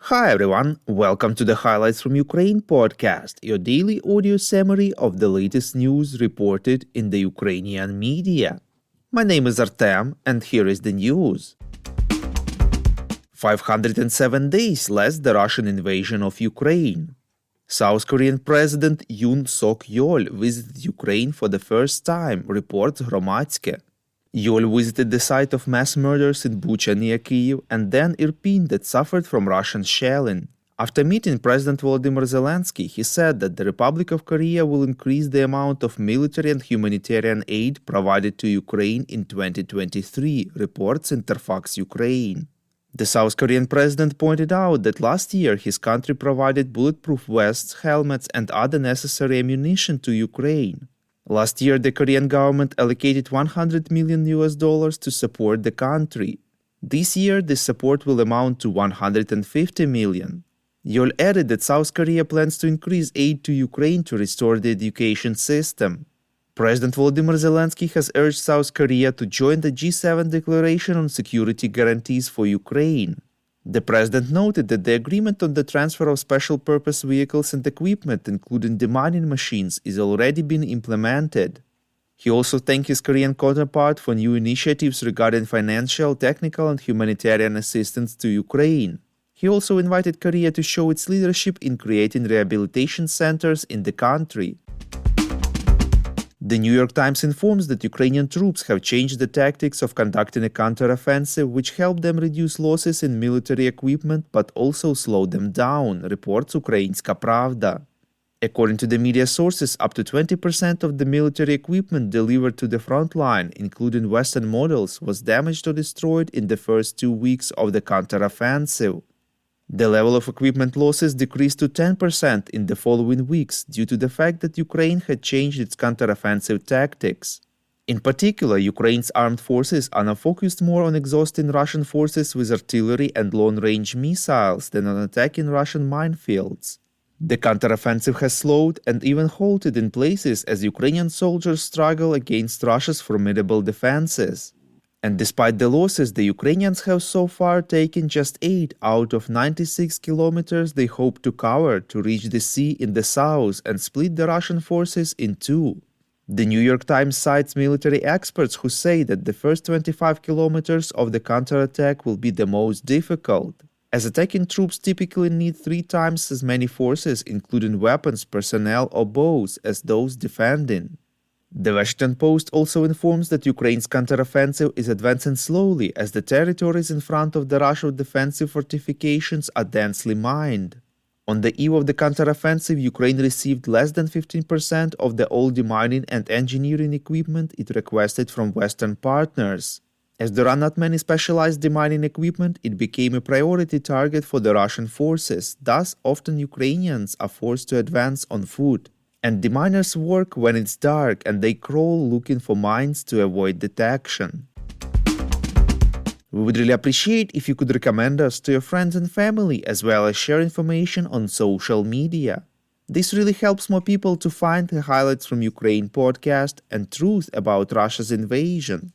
Hi everyone, welcome to the Highlights from Ukraine podcast, your daily audio summary of the latest news reported in the Ukrainian media. My name is Artem, and here is the news. 507 days less the Russian invasion of Ukraine. South Korean President Yoon Suk-yeol visited Ukraine for the first time, reports Hromadske. Yeol visited the site of mass murders in Bucha near Kyiv and then Irpin that suffered from Russian shelling. After meeting President Volodymyr Zelensky, he said that the Republic of Korea will increase the amount of military and humanitarian aid provided to Ukraine in 2023, reports Interfax Ukraine. The South Korean president pointed out that last year his country provided bulletproof vests, helmets, and other necessary ammunition to Ukraine. Last year, the Korean government allocated $100 million to support the country. This year, this support will amount to $150 million. Yeol added that South Korea plans to increase aid to Ukraine to restore the education system. President Volodymyr Zelensky has urged South Korea to join the G7 Declaration on Security Guarantees for Ukraine. The president noted that the agreement on the transfer of special-purpose vehicles and equipment, including demining machines, is already being implemented. He also thanked his Korean counterpart for new initiatives regarding financial, technical, and humanitarian assistance to Ukraine. He also invited Korea to show its leadership in creating rehabilitation centers in the country. The New York Times informs that Ukrainian troops have changed the tactics of conducting a counteroffensive, which helped them reduce losses in military equipment but also slowed them down, reports Ukrainska Pravda. According to the media sources, up to 20% of the military equipment delivered to the front line, including Western models, was damaged or destroyed in the first 2 weeks of the counteroffensive. The level of equipment losses decreased to 10% in the following weeks due to the fact that Ukraine had changed its counteroffensive tactics. In particular, Ukraine's armed forces are now focused more on exhausting Russian forces with artillery and long-range missiles than on attacking Russian minefields. The counteroffensive has slowed and even halted in places as Ukrainian soldiers struggle against Russia's formidable defenses. And despite the losses, the Ukrainians have so far taken just 8 out of 96 kilometers they hope to cover to reach the sea in the south and split the Russian forces in two. The New York Times cites military experts who say that the first 25 kilometers of the counterattack will be the most difficult, as attacking troops typically need 3 times as many forces, including weapons, personnel, or bows, as those defending. The Washington Post also informs that Ukraine's counteroffensive is advancing slowly as the territories in front of the Russian defensive fortifications are densely mined. On the eve of the counteroffensive, Ukraine received less than 15% of the all demining and engineering equipment it requested from Western partners. As there are not many specialized demining equipment, it became a priority target for the Russian forces, thus often Ukrainians are forced to advance on foot. And deminers work when it's dark and they crawl looking for mines to avoid detection. We would really appreciate if you could recommend us to your friends and family as well as share information on social media. This really helps more people to find the Highlights from Ukraine podcast and truth about Russia's invasion.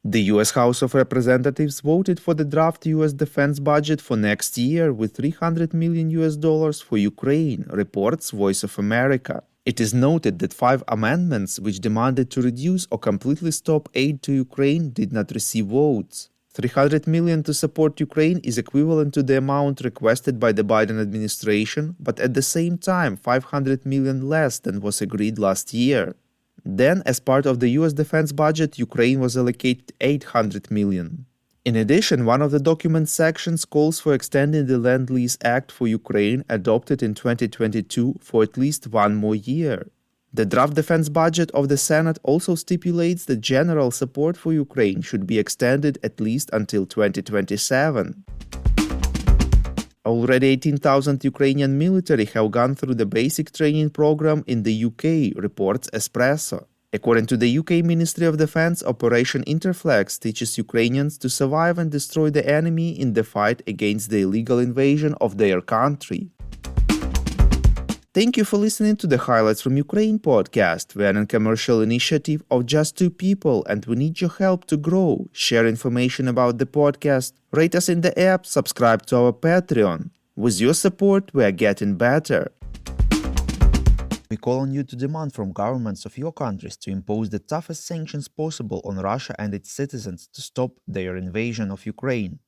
The U.S. House of Representatives voted for the draft U.S. defense budget for next year with $300 million for Ukraine, reports Voice of America. It is noted that 5 amendments which demanded to reduce or completely stop aid to Ukraine did not receive votes. $300 million to support Ukraine is equivalent to the amount requested by the Biden administration, but at the same time $500 million less than was agreed last year. Then, as part of the U.S. defense budget, Ukraine was allocated $800 million. In addition, one of the document sections calls for extending the Lend-Lease Act for Ukraine adopted in 2022 for at least 1 more year. The draft defense budget of the Senate also stipulates that general support for Ukraine should be extended at least until 2027. Already 18,000 Ukrainian military have gone through the basic training program in the UK, reports Espresso. According to the UK Ministry of Defense, Operation Interflex teaches Ukrainians to survive and destroy the enemy in the fight against the illegal invasion of their country. Thank you for listening to the Highlights from Ukraine podcast. We are a commercial initiative of just two people and we need your help to grow. Share information about the podcast, rate us in the app, subscribe to our Patreon. With your support, we are getting better. We call on you to demand from governments of your countries to impose the toughest sanctions possible on Russia and its citizens to stop their invasion of Ukraine.